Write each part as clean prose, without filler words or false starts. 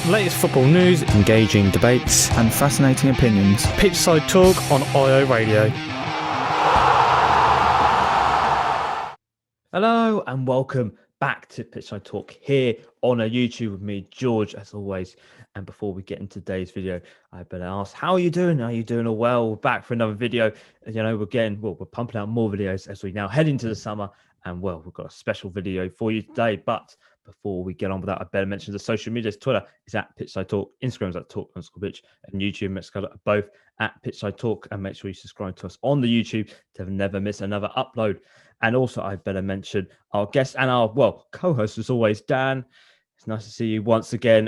Latest football news, engaging debates, and fascinating opinions. Pitchside Talk on IO Radio. Hello and welcome back to Pitchside Talk here on YouTube with me, George, as always. And before we get into today's video, I better ask, how are you doing? Are you doing all well? We're back for another video. You know, we're pumping out more videos as we now head into the summer. And well, we've got a special video for you today. But before we get on with that, I better mention the social medias. Twitter is at Pitchside Talk, Instagram is at Talk_Pitch, and YouTube, let's go both at Pitchside Talk. And make sure you subscribe to us on the YouTube to never miss another upload. And also, I better mention our guest and our co-host as always, Dan. It's nice to see you once again.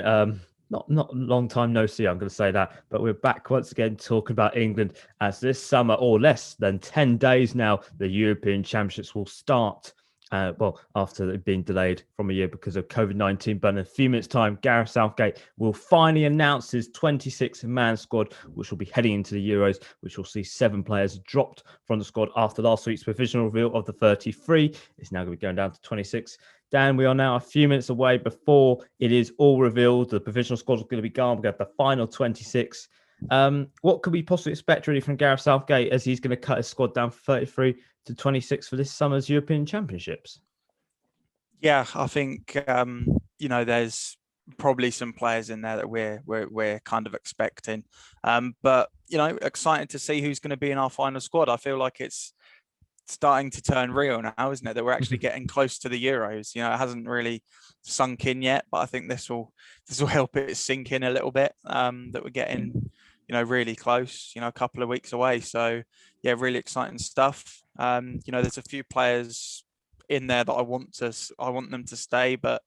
Not long time no see, I'm going to say that, but we're back once again talking about England as this summer, or less than 10 days now, the European Championships will start. After it being delayed from a year because of COVID-19, but in a few minutes' time, Gareth Southgate will finally announce his 26-man squad, which will be heading into the Euros, which will see 7 players dropped from the squad after last week's provisional reveal of the 33. It's now going to be going down to 26. Dan, we are now a few minutes away before it is all revealed. The provisional squad is going to be gone. We've got the final 26. What could we possibly expect really from Gareth Southgate as he's going to cut his squad down from 33 to 26 for this summer's European Championships? Yeah, I think there's probably some players in there that we're kind of expecting, but excited to see who's going to be in our final squad. I feel like it's starting to turn real now, isn't it? That we're actually getting close to the Euros. It hasn't really sunk in yet, but I think this will help it sink in a little bit. That we're getting really close. A couple of weeks away. So yeah, really exciting stuff. There's a few players in there that I want them to stay, but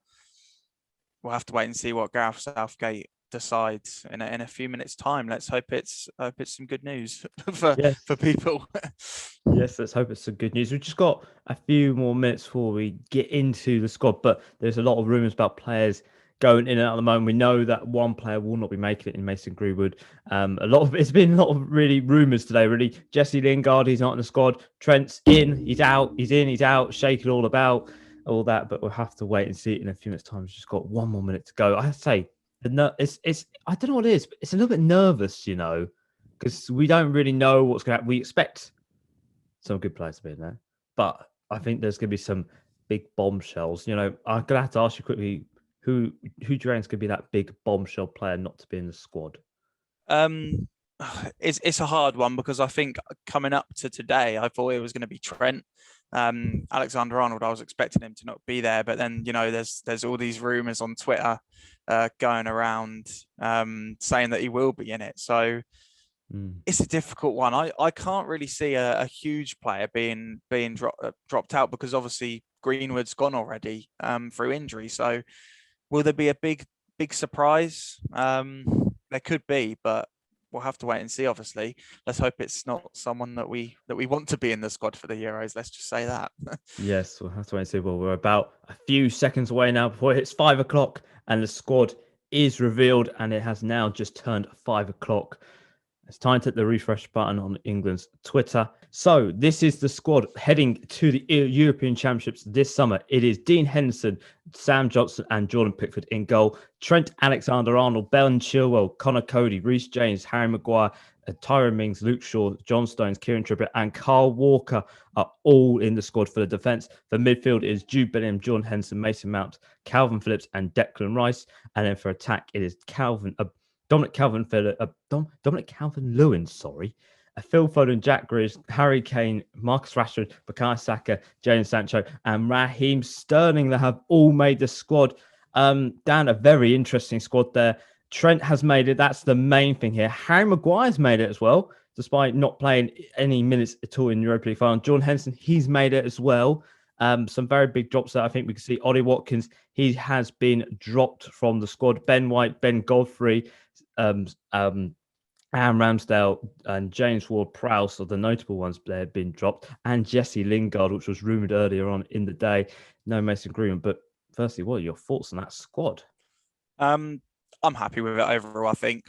we'll have to wait and see what Gareth Southgate decides in a few minutes' time. Let's hope it's some good news for people. Yes, let's hope it's some good news. We've just got a few more minutes before we get into the squad, but there's a lot of rumours about players going in and out at the moment. We know that one player will not be making it in Mason Greenwood. It's been a lot of really rumours today, really. Jesse Lingard, he's not in the squad. Trent's in, he's out, he's in, he's out, shaking all about, all that, but we'll have to wait and see it in a few minutes' time. We've just got one more minute to go. I have to say, it's I don't know what it is, but it's a little bit nervous, because we don't really know what's going to happen. We expect some good players to be in there, but I think there's going to be some big bombshells. I'm going to have to ask you quickly, who do you reckon is going to be that big bombshell player not to be in the squad? It's a hard one because I think coming up to today, I thought it was going to be Trent. Alexander-Arnold, I was expecting him to not be there, but then there's all these rumours on Twitter going around saying that he will be in it. So it's a difficult one. I can't really see a huge player being dropped out because obviously Greenwood's gone already through injury. So will there be a big surprise? There could be, but we'll have to wait and see. Obviously, let's hope it's not someone that we want to be in the squad for the Euros. Let's just say that. Yes, we'll have to wait and see. Well, we're about a few seconds away now before it hits 5 o'clock, and the squad is revealed, and it has now just turned 5 o'clock. It's time to hit the refresh button on England's Twitter. So this is the squad heading to the European Championships this summer. It is Dean Henderson, Sam Johnson and Jordan Pickford in goal. Trent Alexander-Arnold, Ben Chilwell, Connor Cody, Reece James, Harry Maguire, Tyrone Mings, Luke Shaw, John Stones, Kieran Trippier and Carl Walker are all in the squad for the defence. The midfield is Jude Bellingham, Jordan Henderson, Mason Mount, Calvin Phillips and Declan Rice. And then for attack, it is Dominic Calvert-Lewin, Phil Foden, Jack Grealish, Harry Kane, Marcus Rashford, Bukayo Saka, Jadon Sancho, and Raheem Sterling that have all made the squad. Dan, a very interesting squad there. Trent has made it. That's the main thing here. Harry Maguire's made it as well, despite not playing any minutes at all in Europa League final. Jordan Henderson, he's made it as well. Some very big drops there. I think we can see Ollie Watkins. He has been dropped from the squad. Ben White, Ben Godfrey, Aaron Ramsdale and James Ward-Prowse are the notable ones that have been dropped. And Jesse Lingard, which was rumoured earlier on in the day. No Mason Greenwood. But firstly, what are your thoughts on that squad? I'm happy with it overall, I think.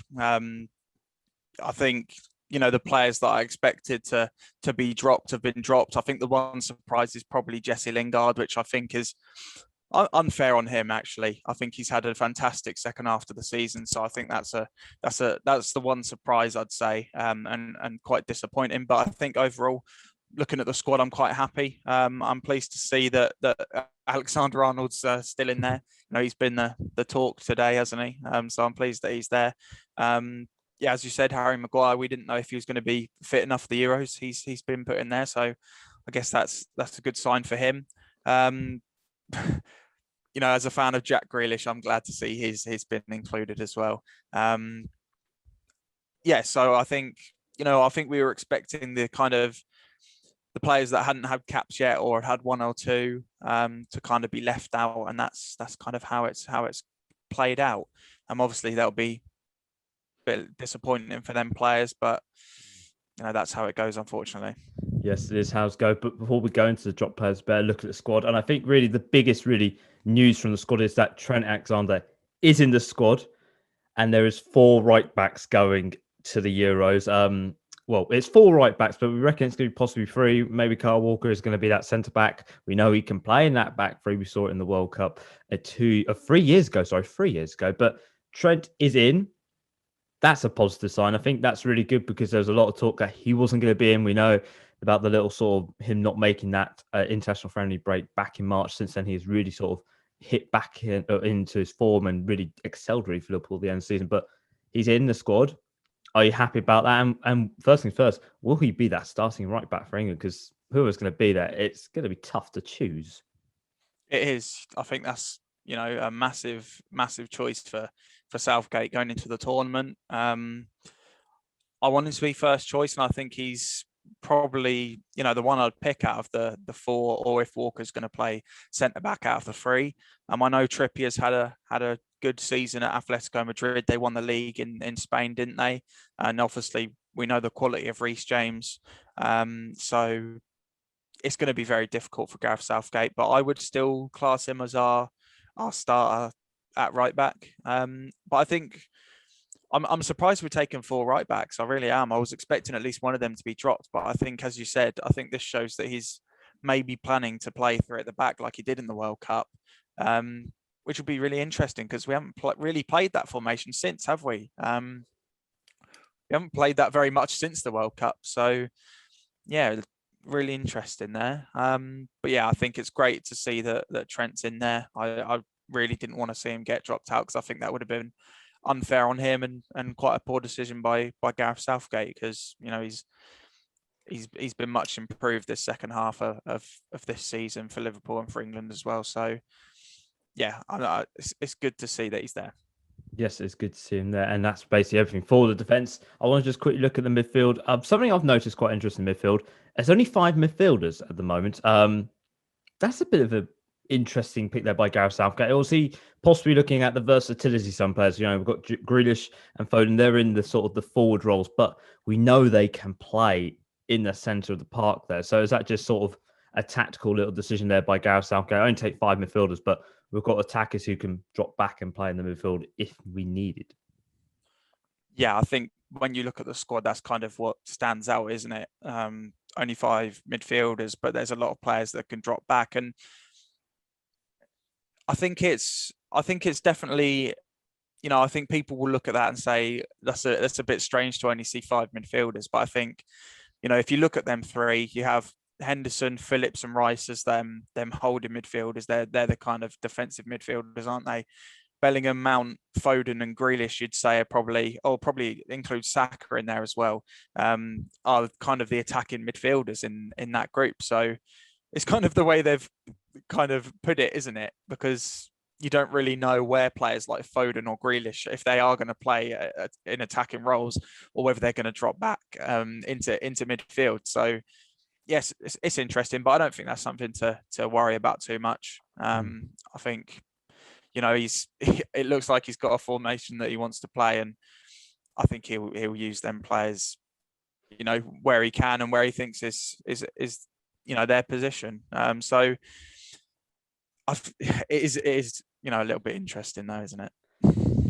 The players that I expected to be dropped have been dropped. I think the one surprise is probably Jesse Lingard, which I think is unfair on him, actually. I think he's had a fantastic second half of the season, so I think that's the one surprise, I'd say, and quite disappointing. But I think overall, looking at the squad, I'm quite happy. I'm pleased to see that Alexander-Arnold's still in there. He's been the talk today, hasn't he? So I'm pleased that he's there. Yeah, as you said, Harry Maguire, we didn't know if he was going to be fit enough for the Euros. He's been put in there, so I guess that's a good sign for him. As a fan of Jack Grealish, I'm glad to see he's been included as well. So I think we were expecting the players that hadn't had caps yet or had one or two to kind of be left out, and that's kind of how it's played out. Obviously that'll be a bit disappointing for them players, but that's how it goes, unfortunately. Yes, it is how it's go. But before we go into the drop players, better look at the squad. And I think really the biggest news from the squad is that Trent Alexander is in the squad, and there is 4 right backs going to the Euros. Well, it's 4 right backs, but we reckon it's going to be possibly 3. Maybe Kyle Walker is going to be that centre back. We know he can play in that back 3. We saw it in the World Cup 3 years ago. But Trent is in. That's a positive sign. I think that's really good because there's a lot of talk that he wasn't going to be in. We know about the little sort of him not making that international friendly break back in March. Since then, he's really sort of hit back into his form and really excelled really for Liverpool at the end of the season. But he's in the squad. Are you happy about that? And first things first, will he be that starting right back for England? Because whoever's going to be there, it's going to be tough to choose. It is. I think that's a massive choice for Southgate going into the tournament. I want him to be first choice, and I think he's probably the one I'd pick out of the 4, or if Walker's going to play centre back out of the 3. I know Trippier's had a good season at Atletico Madrid. They won the league in Spain, didn't they? And obviously we know the quality of Reece James. So it's going to be very difficult for Gareth Southgate, but I would still class him as our starter at right back. But I think I'm surprised we're taking 4 right backs. I really am. I was expecting at least one of them to be dropped, but I think, as you said, I think this shows that he's maybe planning to play 3 at the back like he did in the World Cup, which will be really interesting because we haven't really played that formation since, have we? We haven't played that very much since the World Cup. So, yeah, really interesting there. But yeah, I think it's great to see that Trent's in there. I really didn't want to see him get dropped out because I think that would have been unfair on him and quite a poor decision by Gareth Southgate, because he's been much improved this second half of this season for Liverpool and for England as well. So yeah, it's good to see that he's there. Yes, it's good to see him there, and that's basically everything for the defence. I want to just quickly look at the midfield. Something I've noticed quite interesting in midfield. There's only 5 midfielders at the moment. That's a bit of an interesting pick there by Gareth Southgate. Or is he possibly looking at the versatility of some players? We've got Grealish and Foden. They're in the sort of the forward roles, but we know they can play in the centre of the park there. So is that just sort of a tactical little decision there by Gareth Southgate? I only take 5 midfielders, but we've got attackers who can drop back and play in the midfield if we need it. Yeah, I think when you look at the squad, that's kind of what stands out, isn't it? Only 5 midfielders, but there's a lot of players that can drop back, and I think it's definitely, I think people will look at that and say that's a bit strange to only see 5 midfielders. But I think, if you look at them 3, you have Henderson, Phillips, and Rice as them holding midfielders. They're the kind of defensive midfielders, aren't they? Bellingham, Mount, Foden, and Grealish, you'd say, are probably include Saka in there as well, are kind of the attacking midfielders in that group. So it's kind of the way they've kind of put it, isn't it? Because you don't really know where players like Foden or Grealish, if they are going to play in attacking roles, or whether they're going to drop back into midfield. So yes, it's interesting, but I don't think that's something to worry about too much. I think, it looks like he's got a formation that he wants to play, and I think he'll use them players, where he can and where he thinks is their position. So it is a little bit interesting though, isn't it?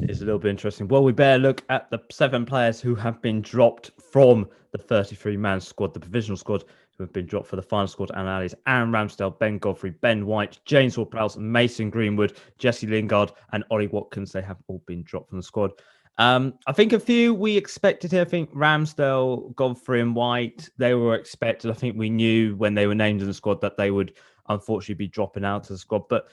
It is a little bit interesting. Well, we better look at the 7 players who have been dropped from the 33-man squad, the provisional squad, who who have been dropped for the final squad analysis: Aaron Ramsdale, Ben Godfrey, Ben White, James Ward-Prowse, Mason Greenwood, Jesse Lingard, and Ollie Watkins. They have all been dropped from the squad. I think a few we expected here. I think Ramsdale, Godfrey, and White, they were expected. I think we knew when they were named in the squad that they would unfortunately be dropping out of the squad. But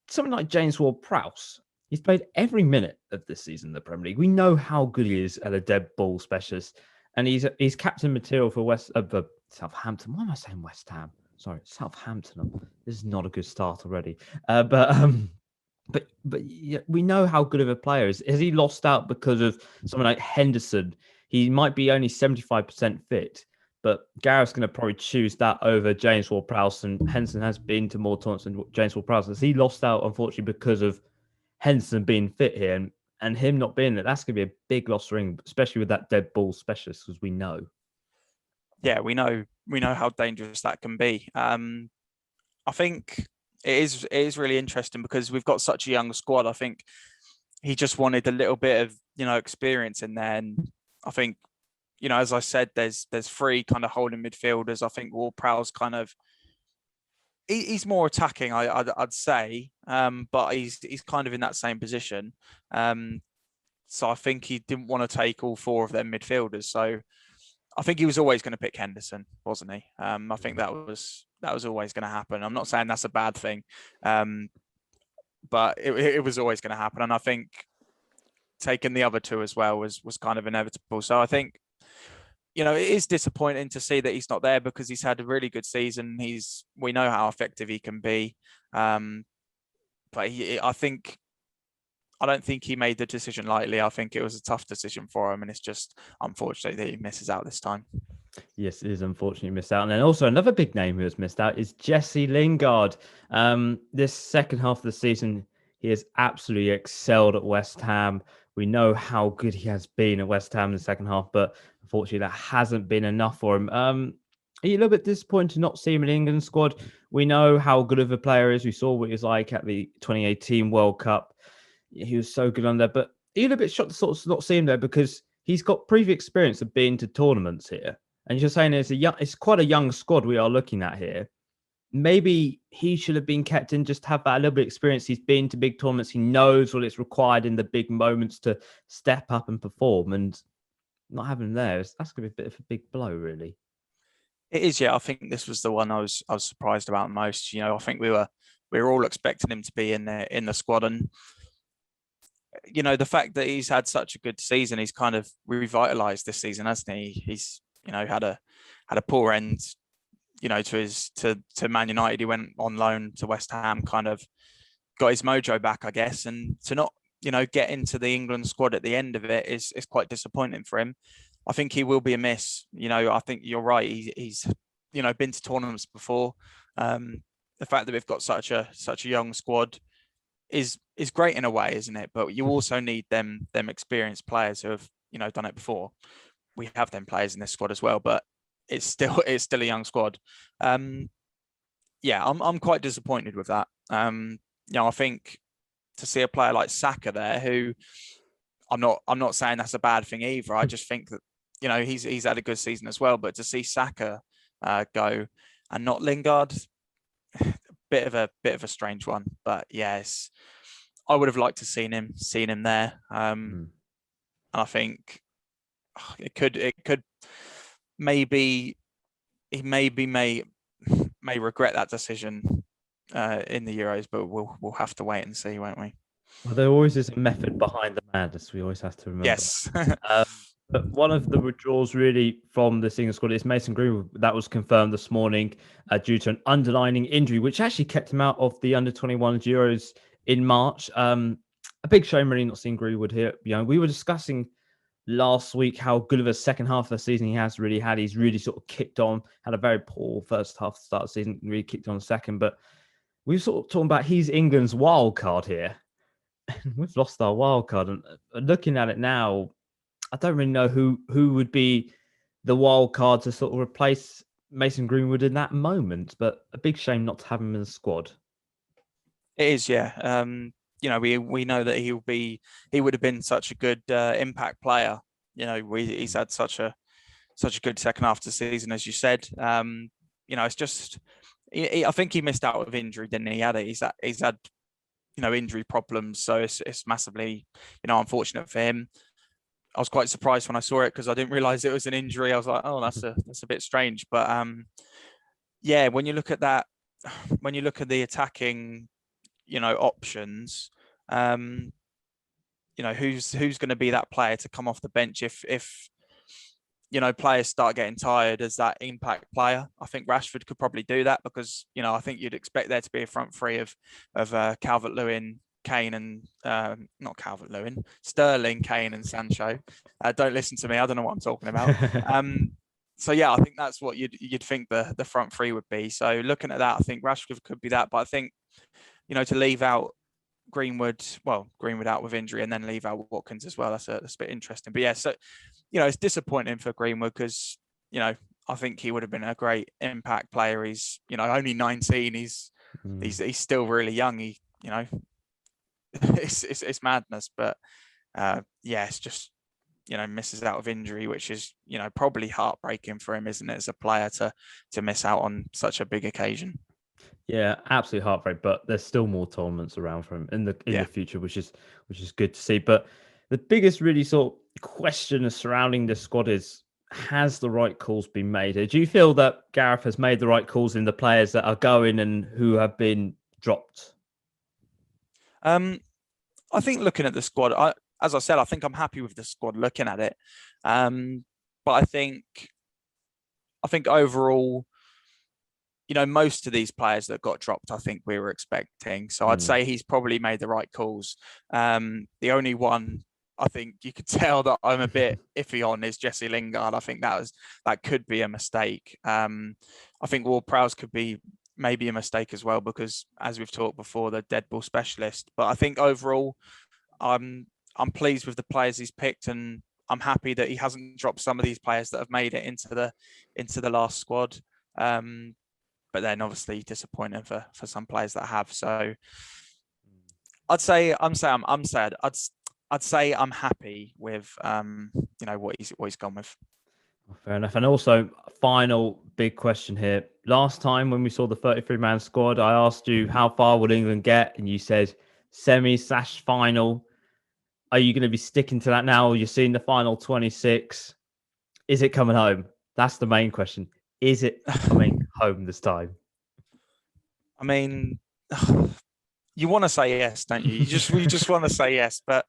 something like James Ward-Prowse, he's played every minute of this season in the Premier League. We know how good he is at a dead ball specialist, and he's captain material for Southampton. Why am I saying West Ham? Sorry, Southampton. This is not a good start already. But yeah, we know how good of a player is. Has he lost out because of someone like Henderson? He might be only 75% fit, but Gareth's going to probably choose that over James Ward-Prowse, and Henderson has been to more tournaments than James Ward-Prowse. Has he lost out, unfortunately, because of Henderson being fit here and him not being there? That's going to be a big loss for England, especially with that dead ball specialist, as we know. Yeah, we know how dangerous that can be. I think it is really interesting because we've got such a young squad. I think he just wanted a little bit of experience in there, and I think as I said, there's three kind of holding midfielders. I think Ward-Prowse kind of he's more attacking, I'd say, but he's kind of in that same position. So I think he didn't want to take all four of them midfielders. So I think he was always going to pick Henderson, wasn't he? I think that was always going to happen. I'm not saying that's a bad thing, but it was always going to happen. And I think taking the other two as well was kind of inevitable. So I think, it is disappointing to see that he's not there because he's had a really good season. We know how effective he can be, but I don't think he made the decision lightly. I think it was a tough decision for him, and it's just unfortunate that he misses out this time. Yes, it is unfortunately missed out. And then also another big name who has missed out is Jesse Lingard. This second half of the season, he has absolutely excelled at West Ham. We know how good he has been at West Ham in the second half, but unfortunately that hasn't been enough for him. Are you a little bit disappointed to not see him in the England squad? We know how good of a player he is. We saw what he was like at the 2018 World Cup. He was so good on there, but are you a little bit shocked to sort of not see him there because he's got previous experience of being to tournaments here? And you're saying it's quite a young squad we are looking at here. Maybe he should have been kept in, just have that a little bit of experience. He's been to big tournaments. He knows what it's required in the big moments to step up and perform. And not having him there, that's going to be a bit of a big blow, really. It is, yeah. I think this was the one I was surprised about most. I think we were all expecting him to be in the squad, and the fact that he's had such a good season, he's kind of revitalized this season, hasn't he? He's had a poor end. To Man United, he went on loan to West Ham, kind of got his mojo back, I guess, and to not, get into the England squad at the end of it is quite disappointing for him. I think he will be a miss. I think you're right. He's been to tournaments before. The fact that we've got such a young squad is great in a way, isn't it? But you also need them experienced players who have done it before. We have them players in this squad as well, but it's still a young squad. I'm quite disappointed with that. I think to see a player like Saka there, who I'm not saying that's a bad thing either. I just think that he's had a good season as well. But to see Saka go and not Lingard, bit of a strange one. But yes, I would have liked to seen him there. And I think it could maybe he may regret that decision in the Euros, but we'll have to wait and see, won't we? Well, there always is a method behind the madness. We always have to remember. Yes. But one of the withdrawals really from the England squad is Mason Greenwood. That was confirmed this morning due to an underlying injury, which actually kept him out of the under-21 Euros in March. A big shame really not seeing Greenwood here. We were discussing last week how good of a second half of the season he has really had. He's really sort of kicked on, had a very poor first half start of the season, really kicked on second. But we're sort of talking about he's England's wild card here. We've lost our wild card. And looking at it now, I don't really know who would be the wild card to sort of replace Mason Greenwood in that moment. But a big shame not to have him in the squad. It is, yeah. We know that he would have been such a good impact player. He's had such a good second half of the season, as you said. it's just, I think he missed out with injury, didn't he? He's had injury problems, so it's massively unfortunate for him. I was quite surprised when I saw it because I didn't realize it was an injury. I was like, oh, that's a bit strange. But yeah, when you look at that, when you look at the attacking, options, who's going to be that player to come off the bench if players start getting tired as that impact player? I think Rashford could probably do that because I think you'd expect there to be a front three of Calvert-Lewin, Kane, and not Calvert-Lewin, Sterling, Kane, and Sancho. Don't listen to me. I don't know what I'm talking about. So yeah, I think that's what you'd think the front three would be. So looking at that, I think Rashford could be that. But I think to leave out Greenwood out with injury and then leave out Watkins as well, that's a bit interesting. But yeah, so it's disappointing for Greenwood because I think he would have been a great impact player. He's only 19. He's still really young. It's madness. But yeah, it's just misses out of injury, which is probably heartbreaking for him, isn't it, as a player to miss out on such a big occasion. Yeah, absolutely heartbreak, but there's still more tournaments around for him in the future, which is good to see. But the biggest really sort of question surrounding this squad is, has the right calls been made? Do you feel that Gareth has made the right calls in the players that are going and who have been dropped? I think looking at the squad, as I said, I think I'm happy with the squad looking at it. But I think overall, most of these players that got dropped, I think we were expecting. So I'd say he's probably made the right calls. The only one I think you could tell that I'm a bit iffy on is Jesse Lingard. I think that could be a mistake. I think Ward-Prowse could be maybe a mistake as well because, as we've talked before, the dead ball specialist. But I think overall, I'm pleased with the players he's picked, and I'm happy that he hasn't dropped some of these players that have made it into the last squad. But then obviously disappointing for some players that have. So I'd say I'm sad. I'd say I'm happy with what he's gone with. Fair enough. And also, final big question here. Last time when we saw the 33-man squad, I asked you how far would England get, and you said semi/final. Are you going to be sticking to that now? You're seeing the final 26. Is it coming home? That's the main question. Is it coming home this time? I mean, you want to say yes, don't you? You just want to say yes, but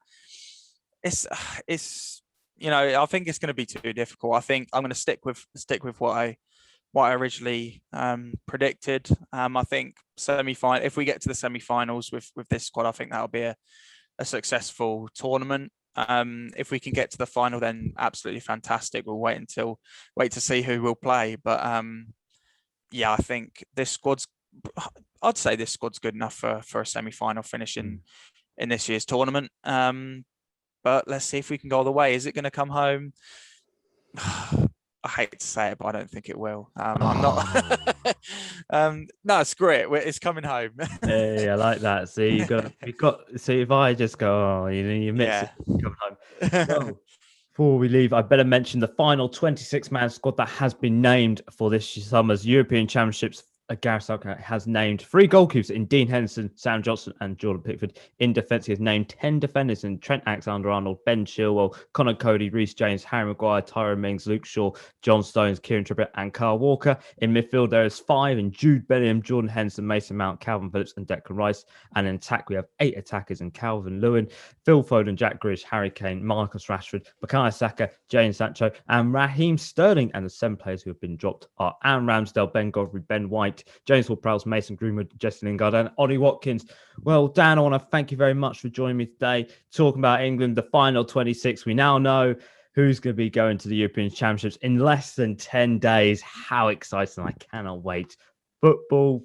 it's I think it's going to be too difficult. I think I'm going to stick with what I originally predicted. I think semi-final. If we get to the semi-finals with this squad, I think that'll be a successful tournament. If we can get to the final, then absolutely fantastic. We'll wait to see who will play. But yeah, I think I'd say this squad's good enough for a semi-final finish in this year's tournament. But let's see if we can go all the way. Is it going to come home? I hate to say it, but I don't think it will. I'm not. No, screw it. It's coming home. Hey, I like that. See, you got. See, if I just go, you miss it coming home. Well, before we leave, I better mention the final 26-man squad that has been named for this summer's European Championships. Gareth Southgate has named 3 goalkeepers in Dean Henderson, Sam Johnson, and Jordan Pickford. In defence, he has named 10 defenders in Trent Alexander-Arnold, Ben Chilwell, Connor Cody, Reece James, Harry Maguire, Tyrone Mings, Luke Shaw, John Stones, Kieran Trippier, and Kyle Walker. In midfield, there is 5 in Jude Bellingham, Jordan Henderson, Mason Mount, Calvin Phillips, and Declan Rice. And in attack, we have 8 attackers in Calvert-Lewin, Phil Foden, Jack Grealish, Harry Kane, Marcus Rashford, Bukayo Saka, Jadon Sancho, and Raheem Sterling. And the 7 players who have been dropped are Aaron Ramsdale, Ben Godfrey, Ben White, James Ward-Prowse, Mason Greenwood, Jesse Lingard, and Ollie Watkins. Well, Dan, I want to thank you very much for joining me today, talking about England, the final 26. We now know who's going to be going to the European Championships in less than 10 days. How exciting. I cannot wait. Football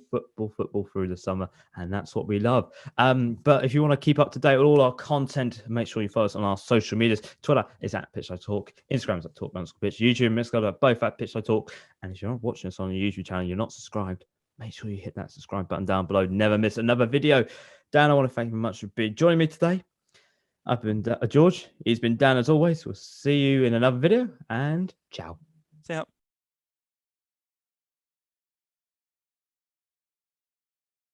through the summer, and that's what we love. But if you want to keep up to date with all our content, make sure you follow us on our social medias. Twitter is at Pitchside Talk, Instagram is at Talk_Pitch, YouTube and Mixcloud are both at Pitchside Talk. And if you're not watching us on the YouTube channel, you're not subscribed, make sure you hit that subscribe button down below. Never miss another video. Dan, I want to thank you very much for joining me today. I've been George. He's been Dan as always. We'll see you in another video, and ciao. See ya.